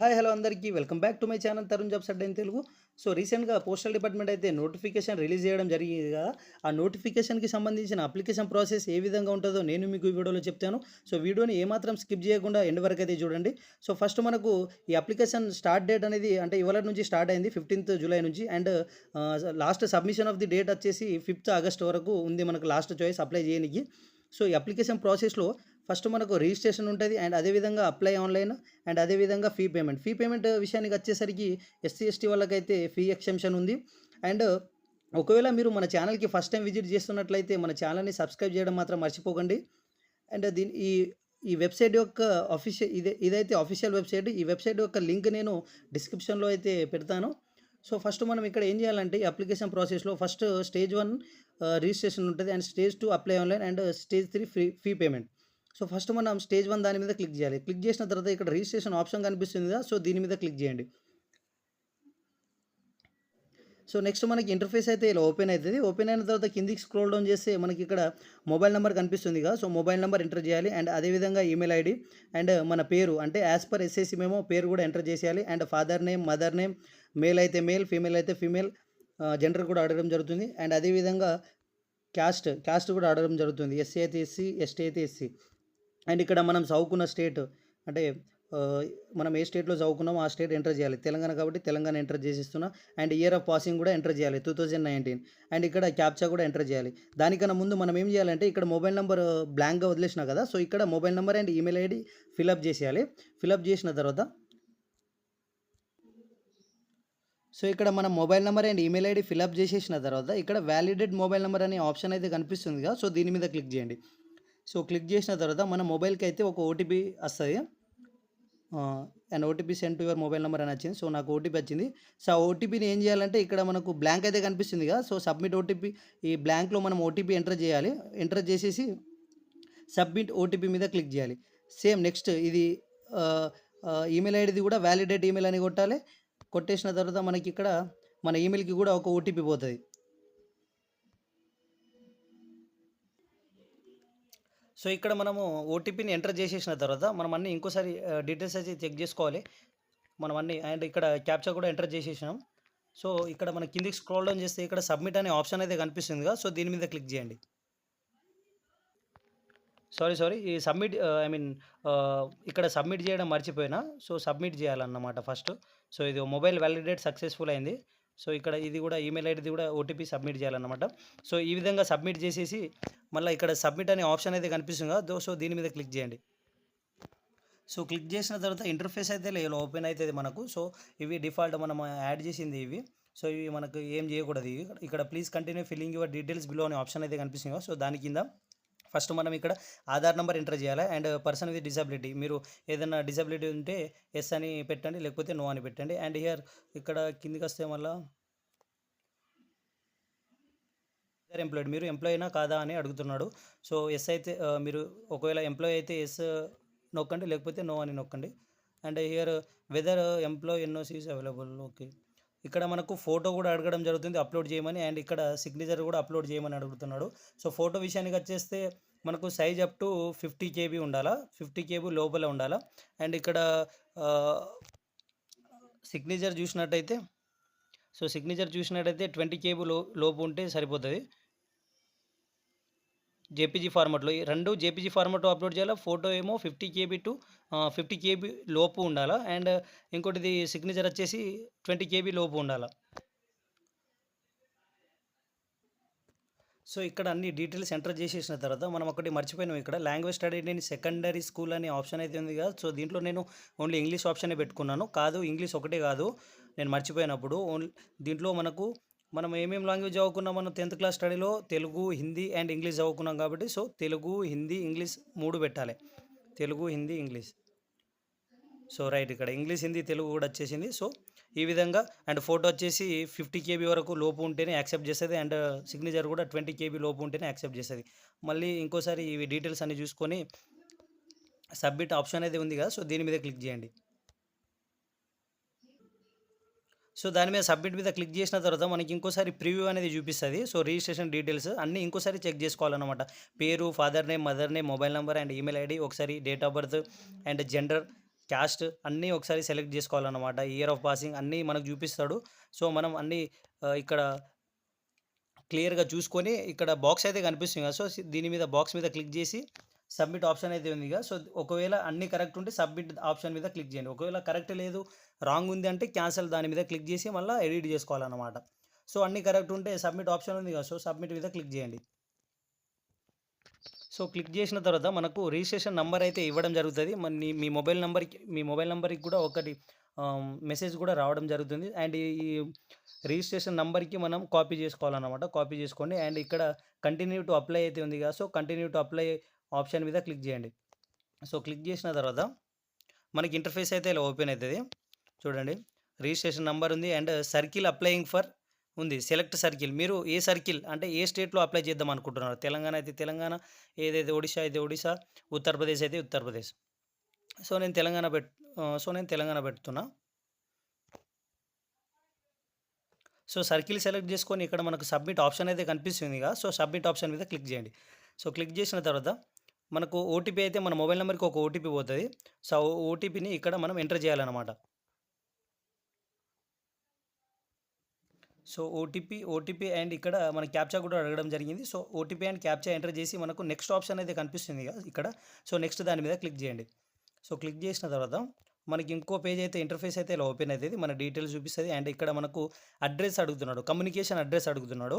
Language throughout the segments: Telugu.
హాయ్ హలో అందరికీ welcome back to my channel Tarun jobs Adda in Telugu. So రీసెంట్గా పోస్టల్ డిపార్ట్మెంట్ అయితే నోటిఫికేషన్ రిలీజ్ చేయడం జరిగింది కదా. ఆ నోటిఫికేషన్కి సంబంధించిన అప్లికేషన్ ప్రాసెస్ ఏ విధంగా ఉంటుందో నేను మీకు ఈ వీడియోలో చెప్తాను. సో వీడియోని ఏమాత్రం స్కిప్ చేయకుండా ఎండ్ వరకు అయితే చూడండి. సో ఫస్ట్ మనకు ఈ అప్లికేషన్ స్టార్ట్ డేట్ అనేది అంటే ఇవాళ నుంచి స్టార్ట్ అయింది 15th జూలై నుంచి. And last submission of the date వచ్చేసి 5th ఆగస్ట్ వరకు ఉంది మనకు లాస్ట్ చాయిస్ అప్లై చేయడానికి. సో ఈ అప్లికేషన్ ప్రాసెస్లో ఫస్ట్ మనకు రిజిస్ట్రేషన్ ఉంటుంది అండ్ అదేవిధంగా అప్లై ఆన్లైన్ అండ్ అదేవిధంగా ఫీ పేమెంట్ విషయానికి వచ్చేసరికి ఎస్సీ ఎస్టీ వాళ్ళకైతే ఫీ ఎక్సెంప్షన్ ఉంది. అండ్ ఒకవేళ మీరు మన ఛానల్కి ఫస్ట్ టైం విజిట్ చేస్తున్నట్లయితే మన ఛానల్ని సబ్స్క్రైబ్ చేయడం మాత్రం మర్చిపోకండి. అండ్ దీని ఈ ఈ వెబ్సైట్ యొక్క ఇదైతే అఫీషియల్ వెబ్సైట్. ఈ వెబ్సైట్ యొక్క లింక్ నేను డిస్క్రిప్షన్లో అయితే పెడతాను. సో ఫస్ట్ మనం ఇక్కడ ఏం చేయాలంటే ఈ అప్లికేషన్ ప్రాసెస్లో ఫస్ట్ స్టేజ్ 1 రిజిస్ట్రేషన్ ఉంటుంది and stage 2 apply online and stage 3 fee payment. So first మనం స్టేజ్ 1 దాని మీద క్లిక్ చేయాలి. క్లిక్ చేసిన తర్వాత ఇక్కడ రిజిస్ట్రేషన్ ఆప్షన్ కనిపిస్తుంది కదా, సో దీని మీద క్లిక్ చేయండి. సో నెక్స్ట్ మనకి ఇంటర్ఫేస్ అయితే ఇలా ఓపెన్ అవుతుంది. ఓపెన్ అయిన తర్వాత కిందికి స్క్రోల్ డౌన్ చేస్తే మనకి ఇక్కడ మొబైల్ నెంబర్ కనిపిస్తుంది కదా, సో మొబైల్ నెంబర్ ఎంటర్ చేయాలి అండ్ అదేవిధంగా ఈమెయిల్ ఐడి అండ్ మన పేరు అంటే యాజ్ పర్ ఎస్ఎస్సి మేము పేరు కూడా ఎంటర్ చేసేయాలి. And father name, mother name, male అయితే మేల్, ఫీమేల్ అయితే ఫీమేల్, జెండర్ కూడా అడగడం జరుగుతుంది. అండ్ అదేవిధంగా క్యాస్ట్ కూడా అడగడం జరుగుతుంది. ఎస్సీ అయితే ఎస్సీ, ఎస్టీ అయితే ఎస్సీ. అండ్ ఇక్కడ మనం చదువుకున్న స్టేట్ అంటే మనం ఏ స్టేట్లో చదువుకున్నామో ఆ స్టేట్ ఎంటర్ చేయాలి. తెలంగాణ కాబట్టి తెలంగాణ ఎంటర్ చేసిస్తున్నా. అండ్ ఇయర్ ఆఫ్ పాసింగ్ కూడా ఎంటర్ చేయాలి 2019. అండ్ ఇక్కడ క్యాప్చా కూడా ఎంటర్ చేయాలి. దానికన్నా ముందు మనం ఏం చేయాలంటే ఇక్కడ మొబైల్ నెంబర్ బ్లాంక్గా వదిలేసినా కదా, సో ఇక్కడ mobile number and email ID fill up చేసేయాలి. ఫిలప్ చేసిన తర్వాత సో ఇక్కడ మనం mobile number and email ID fill up చేసేసిన తర్వాత ఇక్కడ వ్యాలిడేట్ మొబైల్ నెంబర్ అనే ఆప్షన్ అయితే కనిపిస్తుంది కదా, సో దీని మీద క్లిక్ చేయండి. సో క్లిక్ చేసిన తర్వాత మన మొబైల్కి అయితే ఒక ఓటీపీ వస్తుంది. And OTP send to your mobile number అని వచ్చింది. సో నాకు ఓటీపీ వచ్చింది. సో ఆ ఓటీపీని ఏం చేయాలంటే ఇక్కడ మనకు బ్లాంక్ అయితే కనిపిస్తుంది కదా, సో సబ్మిట్ ఓటీపీ, ఈ బ్లాంక్లో మనం ఓటీపీ ఎంటర్ చేయాలి. ఎంటర్ చేసేసి సబ్మిట్ ఓటీపీ మీద క్లిక్ చేయాలి. సేమ్ నెక్స్ట్ ఇది ఈమెయిల్ ఐడిది కూడా వ్యాలిడేట్ ఈమెయిల్ అని కొట్టాలి. కొట్టేసిన తర్వాత మనకి ఇక్కడ మన ఈమెయిల్కి కూడా ఒక ఓటీపీ పోతుంది. సో ఇక్కడ మనము ఓటీపీని ఎంటర్ చేసేసిన తర్వాత మనం అన్నీ ఇంకోసారి డీటెయిల్స్ అయితే చెక్ చేసుకోవాలి మనం అన్నీ. అండ్ ఇక్కడ క్యాప్చా కూడా ఎంటర్ చేసేసినాం. సో ఇక్కడ మన కిందికి స్క్రోల్ డౌన్ చేస్తే ఇక్కడ సబ్మిట్ అనే ఆప్షన్ అయితే కనిపిస్తుంది కదా, సో దీని మీద క్లిక్ చేయండి. సారీ ఈ సబ్మిట్ ఇక్కడ సబ్మిట్ చేయడం మర్చిపోయినా. సో సబ్మిట్ చేయాలన్నమాట ఫస్ట్. సో ఇది మొబైల్ వ్యాలిడేట్ సక్సెస్ఫుల్ అయింది. సో ఇక్కడ ఇది కూడా ఈమెయిల్ ఐడిది కూడా ఓటీపీ సబ్మిట్ చేయాలన్నమాట. సో ఈ విధంగా సబ్మిట్ చేసేసి మళ్ళీ ఇక్కడ సబ్మిట్ అనే ఆప్షన్ అయితే కనిపిస్తుంది కదా, సో దీని మీద క్లిక్ చేయండి. సో క్లిక్ చేసిన తర్వాత ఇంటర్ఫేస్ అయితే ఇలా ఓపెన్ అవుతుంది మనకు. సో ఇవి డిఫాల్ట్ మనం యాడ్ చేసింది ఇవి. సో ఇవి మనకు ఏం చేయకూడదు ఇవి. ఇక్కడ please continue filling your details below అనే ఆప్షన్ అయితే కనిపిస్తుంది కదా, సో దాని కింద ఫస్ట్ మనం ఇక్కడ ఆధార్ నెంబర్ ఎంటర్ చేయాలి. అండ్ పర్సన్ విత్ డిసబిలిటీ, మీరు ఏదైనా డిసబిలిటీ ఉంటే ఎస్ అని పెట్టండి, లేకపోతే నో అని పెట్టండి. అండ్ హియర్ ఇక్కడ కిందికి వస్తే మళ్ళీ ఎంప్లాయిడ్, మీరు ఎంప్లాయ్ అయినా కాదా అని అడుగుతున్నాడు. సో ఎస్ అయితే మీరు ఒకవేళ ఎంప్లాయ్ అయితే ఎస్ నొక్కండి, లేకపోతే నో అని నొక్కండి. And here whether employ NOC is available. Okay, ఇక్కడ మనకు ఫోటో కూడా అడగడం జరుగుతుంది అప్లోడ్ చేయమని. అండ్ ఇక్కడ సిగ్నేచర్ కూడా అప్లోడ్ చేయమని అడుగుతున్నాడు. సో ఫోటో విషయానికి వచ్చేస్తే మనకు సైజ్ అప్ టు 50 KB ఉండాలా, 50 KB లోపల ఉండాలా. అండ్ ఇక్కడ సిగ్నేచర్ చూసినట్టయితే 20 KB లోపు ఉంటే సరిపోతుంది. జేపీజీ ఫార్మాట్లో ఈ రెండు జేపీజీ ఫార్మాట్లో అప్లోడ్ చేయాలి. ఫోటో ఏమో 50 KB లోపు ఉండాలా. అండ్ ఇంకోటిది సిగ్నేచర్ వచ్చేసి 20 KB లోపు ఉండాలా. సో ఇక్కడ అన్ని డీటెయిల్స్ ఎంటర్ చేసేసిన తర్వాత మనం ఒకటి మర్చిపోయినాం, ఇక్కడ language study in secondary school అనే ఆప్షన్ అయితే ఉంది కదా. సో దీంట్లో నేను ఓన్లీ ఇంగ్లీష్ ఆప్షనే పెట్టుకున్నాను. కాదు, ఇంగ్లీష్ ఒకటే కాదు, నేను మర్చిపోయినప్పుడు దీంట్లో మనం ఏమేమి లాంగ్వేజ్ చదువుకున్నాం, మనం 10th క్లాస్ స్టడీలో తెలుగు, హిందీ అండ్ ఇంగ్లీష్ చదువుకున్నాం కాబట్టి సో తెలుగు, హిందీ, ఇంగ్లీష్ 3 పెట్టాలి. Telugu, Hindi, English. So right, ఇక్కడ ఇంగ్లీష్, హిందీ, తెలుగు కూడా వచ్చేసింది. సో ఈ విధంగా అండ్ ఫోటో వచ్చేసి 50 KB వరకు లోపు ఉంటేనే యాక్సెప్ట్ చేస్తుంది. అండ్ సిగ్నేచర్ కూడా 20 KB లోపు ఉంటేనే యాక్సెప్ట్ చేస్తుంది. మళ్ళీ ఇంకోసారి ఇవి డీటెయిల్స్ అన్ని చూసుకొని సబ్మిట్ ఆప్షన్ అయితే ఉంది కదా, సో దీని మీద క్లిక్ చేయండి. సో దాని మీద సబ్మిట్ మీద క్లిక్ చేసిన తర్వాత మనకి ఇంకోసారి ప్రివ్యూ అనేది చూపిస్తుంది. సో రిజిస్ట్రేషన్ డీటెయిల్స్ అన్నీ ఇంకోసారి చెక్ చేసుకోవాలన్నమాట. పేరు, father name, mother name, mobile number and email ID, ఒకసారి date of birth and gender caste అన్నీ ఒకసారి సెలెక్ట్ చేసుకోవాలన్నమాట. ఇయర్ ఆఫ్ పాసింగ్ అన్నీ మనకు చూపిస్తాడు. సో, మనం అన్నీ ఇక్కడ క్లియర్‌గా చూసుకొని ఇక్కడ బాక్స్ అయితే కనిపిస్తుంది కదా! సో, దీని మీద బాక్స్ మీద క్లిక్ చేసి సబ్మిట్ ఆప్షన్ అయితే ఉందిగా. సో, ఒకవేళ అన్నీ కరెక్ట్ ఉంటే సబ్మిట్ ఆప్షన్ మీద క్లిక్ చేయండి. ఒకవేళ కరెక్ట్ లేదు, రాంగ్ ఉంది అంటే క్యాన్సెల్ దాని మీద క్లిక్ చేసి మళ్ళీ ఎడిట్ చేసుకోవాలన్నమాట. సో, అన్నీ కరెక్ట్ ఉంటే సబ్మిట్ ఆప్షన్ ఉంది కదా! సో, సబ్మిట్ మీద క్లిక్ చేయండి. సో, క్లిక్ చేసిన తర్వాత మనకు రిజిస్ట్రేషన్ నంబర్ అయితే ఇవ్వడం జరుగుతది. మీ మొబైల్ నంబర్‌కి కూడా ఒకటి మెసేజ్ కూడా రావడం జరుగుతుంది. అండ్ ఈ రిజిస్ట్రేషన్ నంబర్‌కి మనం కాపీ చేసుకోవాలన్నమాట. కాపీ చేసుకోండి. అండ్ ఇక్కడ కంటిన్యూ టు అప్లై అయితే ఉంది కదా! So, continue to apply option మీద క్లిక్ చేయండి. సో, క్లిక్ చేసిన తర్వాత మనకి ఇంటర్ఫేస్ అయితే ఇలా ఓపెన్ అయితది. చూడండి, రిజిస్ట్రేషన్ నంబర్ ఉంది అండ్ సర్కిల్ అప్లయింగ్ ఫర్ ఉంది. Select circle. మీరు ఏ సర్కిల్ అంటే ఏ స్టేట్‌లో అప్లై చేద్దాం అనుకుంటున్నారు? తెలంగాణ అయితే తెలంగాణ, ఏదైతే ఒడిషా అయితే ఒడిషా, ఉత్తరప్రదేశ్ అయితే ఉత్తరప్రదేశ్. సో, నేను తెలంగాణ పెడుతున్నా. సో, సర్కిల్ సెలెక్ట్ చేసుకొని ఇక్కడ మనకు సబ్మిట్ ఆప్షన్ అయితే కనిపిస్తుందిగా. సో, సబ్మిట్ ఆప్షన్ మీద క్లిక్ చేయండి. సో, క్లిక్ చేసిన తర్వాత మనకు ఓటీపీ అయితే మన మొబైల్ నంబర్‌కి ఒక ఓటీపీ పోతది. సో, ఓటీపీని ఇక్కడ మనం ఎంటర్ చేయాలన్నమాట. సో, ఓటీపీ అండ్ ఇక్కడ మన క్యాప్చా కూడా అడగడం జరిగింది. So, OTP and captcha enter చేసి మనకు నెక్స్ట్ ఆప్షన్ అయితే కనిపిస్తుందిగా ఇక్కడ. సో, నెక్స్ట్ దాని మీద క్లిక్ చేయండి. సో, క్లిక్ చేసిన తర్వాత మనకి ఇంకో పేజ్ అయితే ఇంటర్ఫేస్ అయితే ఇలా ఓపెన్ అయితది. మన డీటెయిల్స్ చూపిస్తది. అండ్ ఇక్కడ మనకు అడ్రెస్ అడుగుతున్నాడు. కమ్యూనికేషన్ అడ్రెస్ అడుగుతున్నాడు.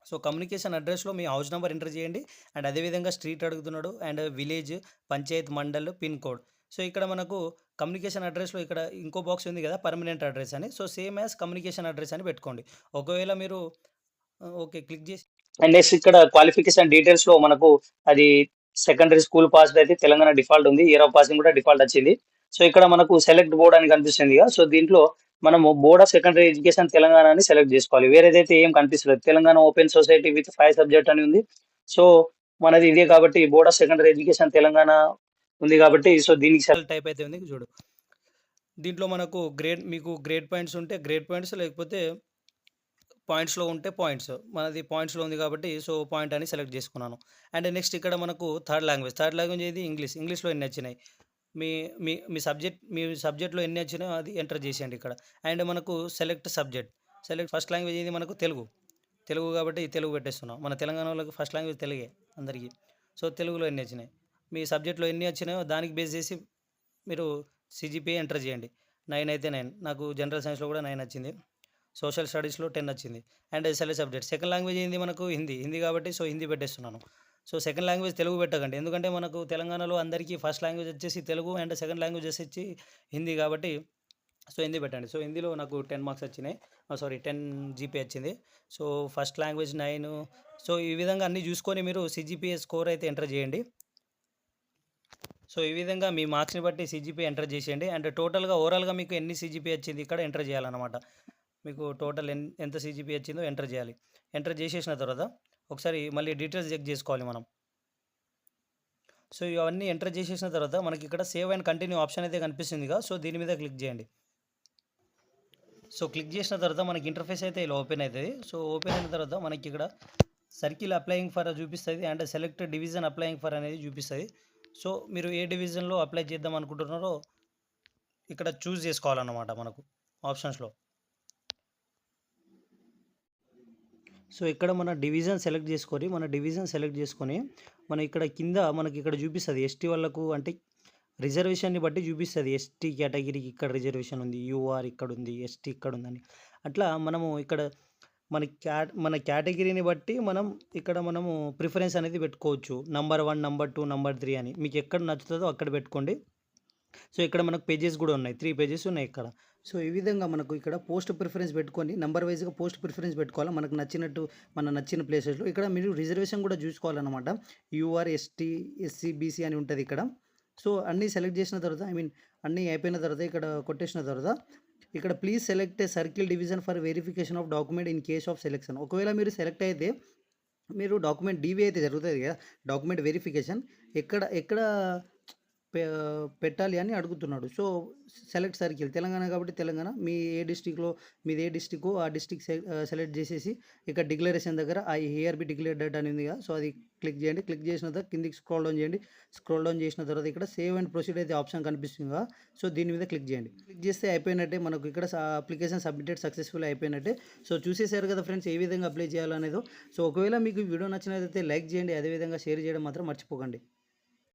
సో, కమ్యూనికేషన్ అడ్రెస్‌లో మీ హౌస్ నంబర్ ఎంటర్ చేయండి. అండ్ అదేవిధంగా స్ట్రీట్ అడుగుతున్నాడు. And village, panchayat, mandal, pin code. So, ఇక్కడ మనకు కమ్యూనికేషన్ అడ్రెస్‌లో ఇక్కడ ఇంకో బాక్స్ ఉంది కదా! పర్మనెంట్ అడ్రెస్ అని. So, same as communication address అని పెట్టుకోండి. ఒకవేళ మీరు ఓకే. క్లిక్ చేసి అండ్ నెక్స్ట్ ఇక్కడ క్వాలిఫికేషన్ డీటెయిల్స్‌లో మనకు అది సెకండరీ స్కూల్ పాస్డ్ అయితే తెలంగాణ డిఫాల్ట్ ఉంది. ఇయర్ ఆఫ్ పాసింగ్ కూడా డిఫాల్ట్ వచ్చింది. సో, ఇక్కడ మనకు సెలెక్ట్ బోర్డ్ అని కనిపిస్తుందిగా. సో, దీంట్లో మనము board of secondary education Telangana అని సెలెక్ట్ చేసుకోవాలి. వేరేదైతే ఏం కనిపిస్తలేదు. Telangana open society with 5 subject అని ఉంది. సో, మనది ఇదే కాబట్టి board of secondary education Telangana ఉంది కాబట్టి సో, దీనికి సెలెక్ట్ టైప్ అయితే ఉంది చూడు. దీంట్లో మనకు మీకు గ్రేడ్ పాయింట్స్ ఉంటే గ్రేడ్ పాయింట్స్, లేకపోతే పాయింట్స్‌లో ఉంటే పాయింట్స్. మనది పాయింట్స్‌లో ఉంది కాబట్టి సో, పాయింట్ అని సెలెక్ట్ చేసుకున్నాను. అండ్ నెక్స్ట్ ఇక్కడ మనకు థర్డ్ లాంగ్వేజ్ ఏది ఇంగ్లీష్. ఇంగ్లీష్‌లో ఎన్ని వచ్చినాయి? మీ మీ మీ సబ్జెక్ట్‌లో ఎన్ని వచ్చినాయో అది ఎంటర్ చేసేయండి ఇక్కడ. అండ్ మనకు సెలెక్ట్ సబ్జెక్ట్. ఫస్ట్ లాంగ్వేజ్ ఏది మనకు తెలుగు. తెలుగు కాబట్టి తెలుగు పెట్టేస్తున్నాం. మన తెలంగాణ వాళ్ళకి ఫస్ట్ లాంగ్వేజ్ తెలుగే అందరికీ. సో, తెలుగులో ఎన్ని వచ్చినాయి? మీ సబ్జెక్ట్‌లో ఎన్ని వచ్చినాయో దానికి బేస్ చేసి మీరు సీజీపీఏ ఎంటర్ చేయండి. 9 అయితే 9. నాకు జనరల్ సైన్స్‌లో కూడా 9 వచ్చింది. సోషల్ స్టడీస్‌లో 10 వచ్చింది. And select subject. Second language ఏంది మనకు హిందీ. హిందీ కాబట్టి సో, హిందీ పెట్టేస్తున్నాను. సో, సెకండ్ లాంగ్వేజ్ తెలుగు పెట్టకండి. ఎందుకంటే మనకు తెలంగాణలో అందరికీ ఫస్ట్ లాంగ్వేజ్ వచ్చేసి తెలుగు అండ్ సెకండ్ లాంగ్వేజ్ వచ్చేసి హిందీ కాబట్టి సో, హిందీ పెట్టండి. సో, హిందీలో నాకు 10 మార్క్స్ వచ్చినాయి. సారీ 10 జీపీ వచ్చింది. So, first language 9. సో, ఈ విధంగా అన్నీ చూసుకొని మీరు సీజీపీఏ స్కోర్ అయితే ఎంటర్ చేయండి. సో, ఈ విధంగా మీ మార్క్స్‌ని బట్టి సీజీపీఏ ఎంటర్ చేసేయండి. అండ్ టోటల్‌గా ఓవరాల్‌గా మీకు ఎన్ని సీజీపీఏ వచ్చింది ఇక్కడ ఎంటర్ చేయాలన్నమాట. మీకు టోటల్ ఎంత సీజీపీఏ వచ్చిందో ఎంటర్ చేయాలి. ఎంటర్ చేసేసిన తర్వాత ఒకసారి మళ్ళీ డీటెయిల్స్ చెక్ చేసుకోవాలి మనం. సో, ఇవన్నీ ఎంటర్ చేసేసిన తర్వాత మనకి ఇక్కడ సేవ్ అండ్ కంటిన్యూ ఆప్షన్ అయితే కనిపిస్తుందిగా. సో, దీని మీద క్లిక్ చేయండి. సో, క్లిక్ చేసిన తర్వాత మనకి ఇంటర్ఫేస్ అయితే ఇలా ఓపెన్ అవుతది. సో, ఓపెన్ అయిన తర్వాత మనకి ఇక్కడ సర్కిల్ అప్లయింగ్ ఫర్ చూపిస్తది. And select division applying for అనేది చూపిస్తది. సో, మీరు ఏ డివిజన్‌లో అప్లై చేద్దాం అనుకుంటున్నారో ఇక్కడ చూజ్ చేసుకోవాలన్నమాట మనకు ఆప్షన్స్‌లో. సో, ఇక్కడ మన డివిజన్ సెలెక్ట్ చేసుకొని మనం ఇక్కడ కింద మనకి ఇక్కడ చూపిస్తది. ఎస్టీ వాళ్ళకు అంటే రిజర్వేషన్‌ని బట్టి చూపిస్తది. ఎస్టీ కేటగిరీకి ఇక్కడ రిజర్వేషన్ ఉంది. యూఆర్ ఇక్కడుంది. ఎస్టీ ఇక్కడుందని. అట్లా మనము ఇక్కడ మన కేటగిరీని బట్టి మనము ప్రిఫరెన్స్ అనేది పెట్టుకోవచ్చు. నంబర్ 1, నంబర్ 2, నంబర్ 3 అని. మీకు ఎక్కడ నచ్చుతదో అక్కడ పెట్టుకోండి. సో, ఇక్కడ మనకు పేజెస్ కూడా ఉన్నాయి. 3 పేజెస్ ఉన్నాయి ఇక్కడ. సో, ఈ విధంగా మనకు ఇక్కడ పోస్ట్ ప్రిఫరెన్స్ పెట్టుకొని నంబర్ వైస్‌గా పోస్ట్ ప్రిఫరెన్స్ పెట్టుకోవాలి. మనకు నచ్చినట్టు మన నచ్చిన ప్లేసెస్‌లో. ఇక్కడ మీరు రిజర్వేషన్ కూడా చూసుకోవాలన్నమాట. యూఆర్, ఎస్టీ, ఎస్సీ, బీసీ అని ఉంటది ఇక్కడ. సో, అన్నీ సెలెక్ట్ చేసిన తర్వాత అన్నీ అయిపోయిన తర్వాత ఇక్కడ కొట్టేసిన తర్వాత ఇక్కడ please select a circle division for verification of document in case of selection. ఒకవేళ మీరు సెలెక్ట్ అయితే మీరు డాక్యుమెంట్ డీవీ అయితే జరుగుతుంది కదా! డాక్యుమెంట్ వెరిఫికేషన్ ఎక్కడ పె పెట్టాలి అని అడుగుతున్నాడు. సో, సెలెక్ట్ సర్కిల్ తెలంగాణ కాబట్టి తెలంగాణ. మీది ఏ డిస్ట్రిక్కో ఆ డిస్ట్రిక్ట్ సెలెక్ట్ చేసేసి ఇక్కడ డిక్లరేషన్ దగ్గర హియర్ బి డిక్లేర్డ్ డేట్ అని ఉంది కదా! సో, అది క్లిక్ చేయండి. క్లిక్ చేసిన తర్వాత కిందికి స్క్రోల్ డౌన్ చేయండి. స్క్రోల్ డౌన్ చేసిన తర్వాత ఇక్కడ సేవ్ అండ్ ప్రొసీడ్ అయితే ఆప్షన్ కనిపిస్తుంది కదా! సో, దీని మీద క్లిక్ చేయండి. క్లిక్ చేస్తే అయిపోయినట్టే. మనకు ఇక్కడ అప్లికేషన్ సబ్మిటెడ్ సక్సెస్‌ఫుల్ అయిపోయినట్టే. సో, చూసేసారు కదా ఫ్రెండ్స్ ఏ విధంగా అప్లై చేయాలనేదో. సో, ఒకవేళ మీకు ఈ వీడియో నచ్చినట్లయితే లైక్ చేయండి. అదేవిధంగా షేర్ చేయడం మాత్రం మర్చిపోకండి.